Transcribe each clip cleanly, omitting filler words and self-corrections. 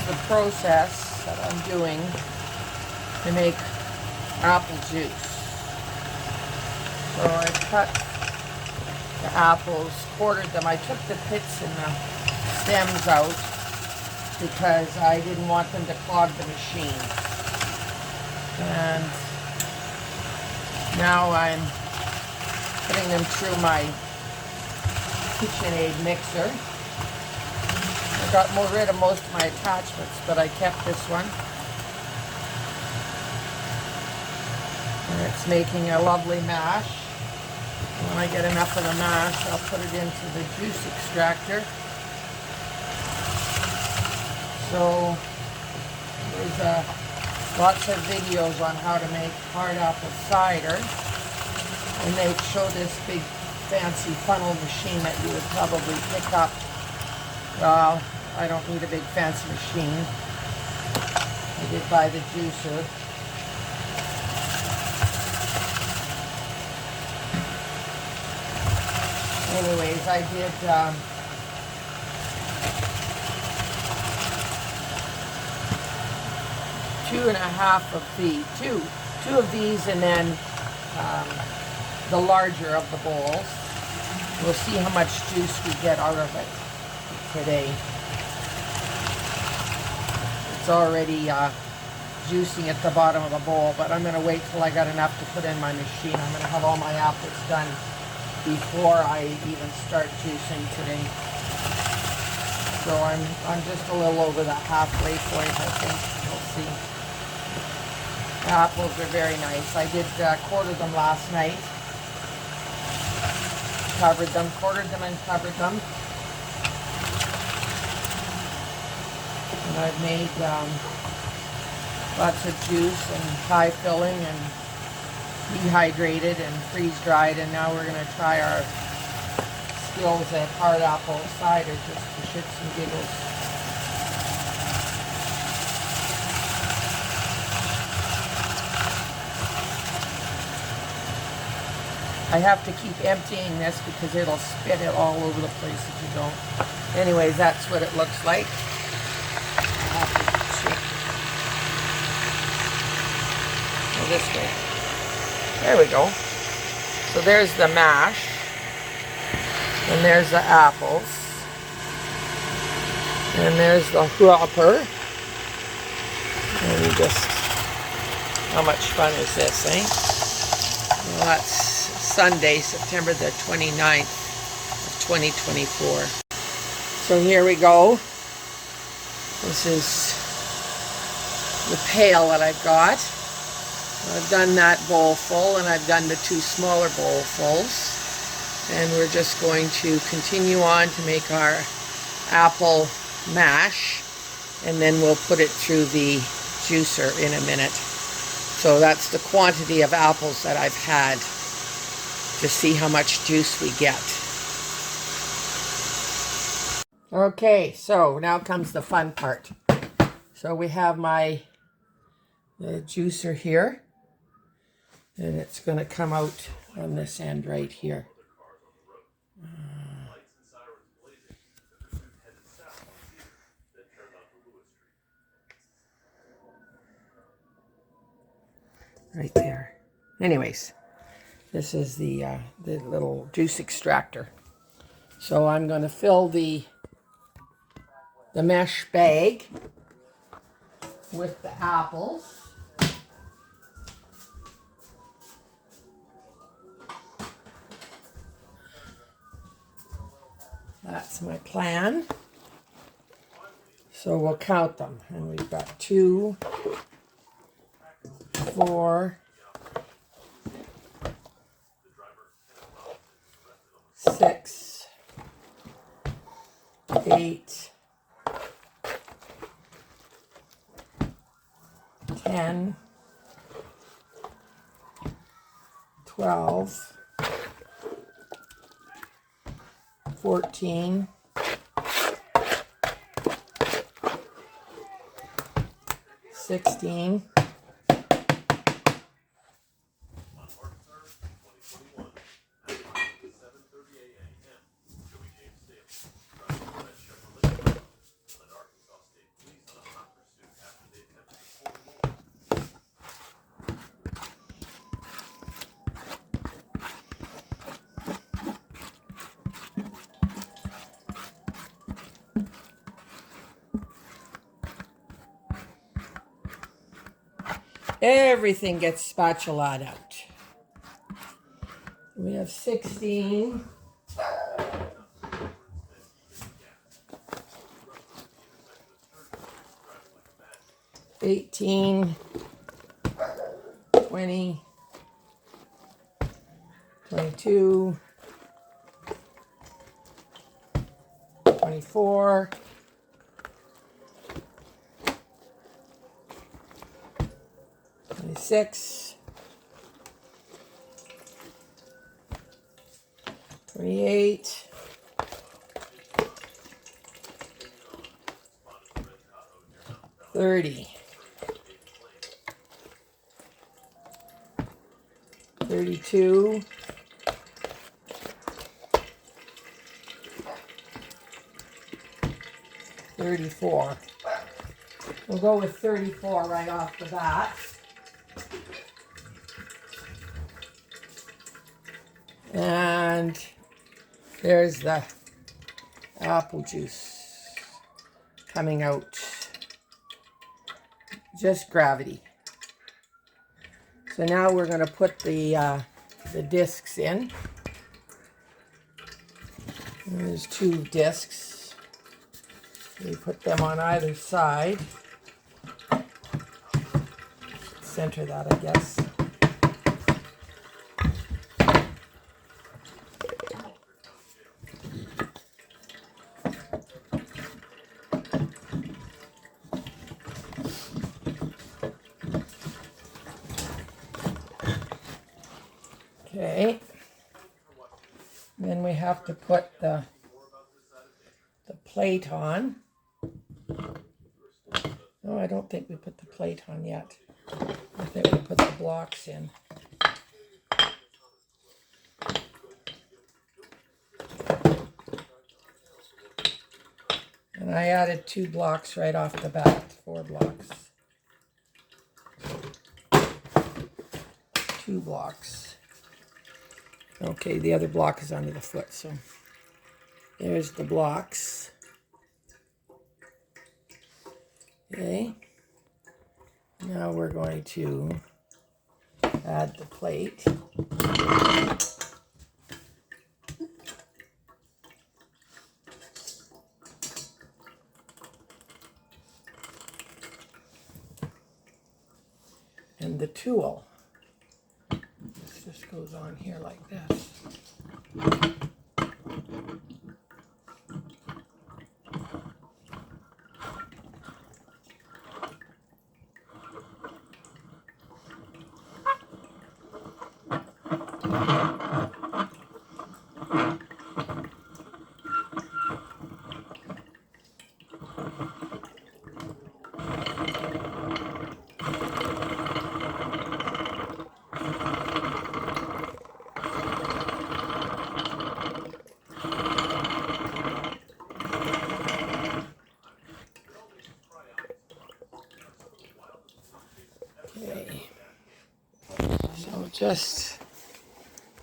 the process that I'm doing to make apple juice. So I cut the apples, quartered them. I took the pits and the stems out because I didn't want them to clog the machine. And now I'm putting them through my KitchenAid mixer. I got rid of most of my attachments, but I kept this one. And it's making a lovely mash. When I get enough of the mash, I'll put it into the juice extractor. So there's lots of videos on how to make hard apple cider. And they show this big fancy funnel machine that you would probably pick up. Well, I don't need a big fancy machine. I did buy the juicer. Anyways, I did 2.5 of these, two of these, and then the larger of the bowls. We'll see how much juice we get out of it today. It's already juicing at the bottom of the bowl, but I'm going to wait till I got enough to put in my machine. I'm going to have all my apples done before I even start juicing today. So I'm just a little over the halfway point, I think. We'll see. The apples are very nice. I did quarter them last night. Covered them, quartered them and covered them. And I've made lots of juice and high filling and dehydrated and freeze-dried, and now we're going to try our skills at hard apple cider just for shits and giggles. I have to keep emptying this because it'll spit it all over the place if you don't. Anyways, that's what it looks like. I'll have to check. Go this way. There we go. So there's the mash. And there's the apples. And there's the wrapper. And just, how much fun is this, eh? Well, that's Sunday, September the 29th of 2024. So here we go. This is the pail that I've got. I've done that bowl full, and I've done the 2 smaller bowlfuls. And we're just going to continue on to make our apple mash, and then we'll put it through the juicer in a minute. So that's the quantity of apples that I've had to see how much juice we get. Okay, so now comes the fun part. So we have the juicer here, and it's going to come out on this end right here. Right there. Anyways, this is the little juice extractor. So I'm going to fill the mesh bag with the apples. That's my plan. So we'll count them. And we've got 2, 4, 6, 8, 10, 12, 14, 16, 17, Everything gets spatula'd out. We have 16. 18, 20, 22, 24, 26, 28, 30, 32, 34. We'll go with 34 right off the bat. And there's the apple juice coming out. Just gravity. So now we're going to put the discs in. There's 2 discs. We put them on either side. Center that, I guess. Okay. Then we have to put the plate on. No, I don't think we put the plate on yet. I think we put the blocks in. And I added 2 blocks right off the bat, 4 blocks. 2 blocks. Okay, the other block is under the foot, so there's the blocks. Okay. Now we're going to add the plate. And the tool. This just goes on here like this. Okay.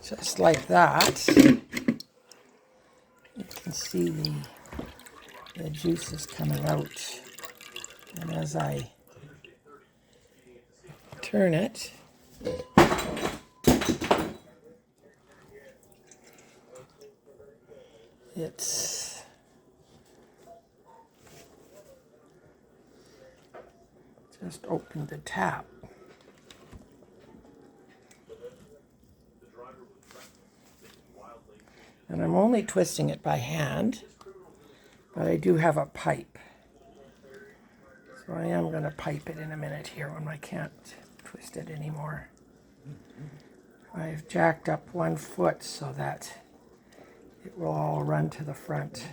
So just like that. You can see the juices coming out. And as I turn it, it's just opened the tap. And I'm only twisting it by hand, but I do have a pipe. So I am going to pipe it in a minute here when I can't twist it anymore. I've jacked up 1 foot so that it will all run to the front.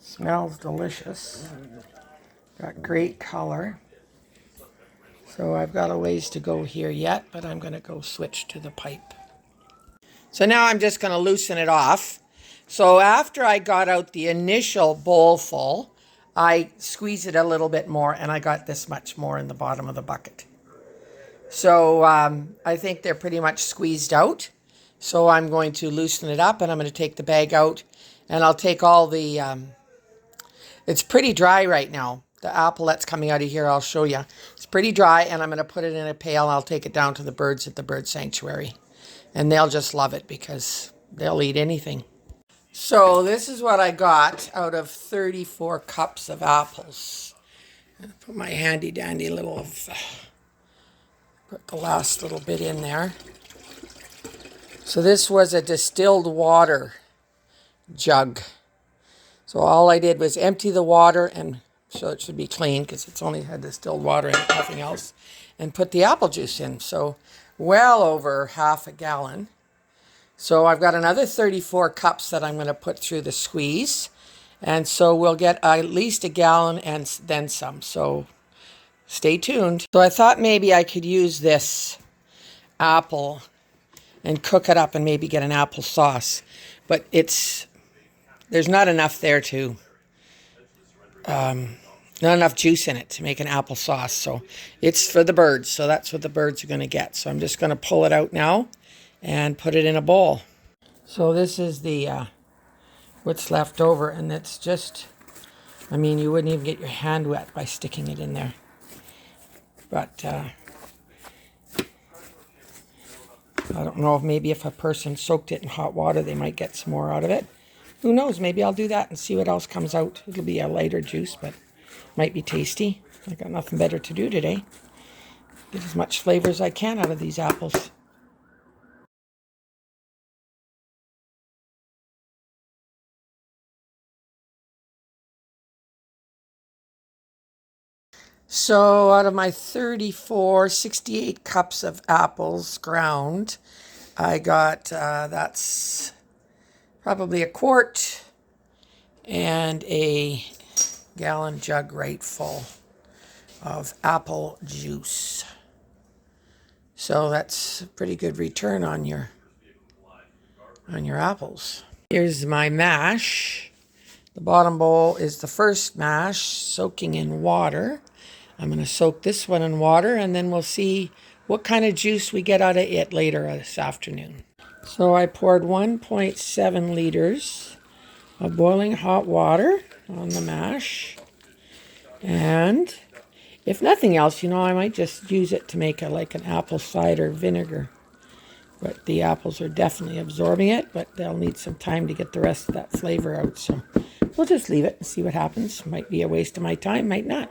Smells delicious. Got great color. So I've got a ways to go here yet, but I'm going to go switch to the pipe. So now I'm just going to loosen it off. So after I got out the initial bowl full, I squeezed it a little bit more and I got this much more in the bottom of the bucket. So I think they're pretty much squeezed out. So I'm going to loosen it up, and I'm going to take the bag out, and I'll take all the, it's pretty dry right now. The apple that's coming out of here, I'll show you. It's pretty dry, and I'm going to put it in a pail, and I'll take it down to the birds at the bird sanctuary. And they'll just love it because they'll eat anything. So this is what I got out of 34 cups of apples. I'll put my handy dandy little, put the last little bit in there. So this was a distilled water jug. So all I did was empty the water, and so it should be clean because it's only had distilled water and nothing else, and put the apple juice in. So well over half a gallon. So I've got another 34 cups that I'm going to put through the squeeze. And so we'll get at least a gallon and then some. So stay tuned. So I thought maybe I could use this apple and cook it up and maybe get an apple sauce. But there's not enough there to, not enough juice in it to make an apple sauce. So it's for the birds. So that's what the birds are going to get. So I'm just going to pull it out now and put it in a bowl. So this is the, what's left over. And it's just, I mean, you wouldn't even get your hand wet by sticking it in there. But, I don't know if maybe if a person soaked it in hot water, they might get some more out of it. Who knows? Maybe I'll do that and see what else comes out. It'll be a lighter juice, but might be tasty. I got nothing better to do today. Get as much flavor as I can out of these apples. So out of my 68 cups of apples ground, I got, that's probably a quart and a gallon jug right full of apple juice. So that's a pretty good return on your apples. Here's my mash. The bottom bowl is the first mash, soaking in water. I'm going to soak this one in water, and then we'll see what kind of juice we get out of it later this afternoon. So I poured 1.7 liters of boiling hot water on the mash. And if nothing else, I might just use it to make like an apple cider vinegar. But the apples are definitely absorbing it, but they'll need some time to get the rest of that flavor out. So we'll just leave it and see what happens. Might be a waste of my time, might not.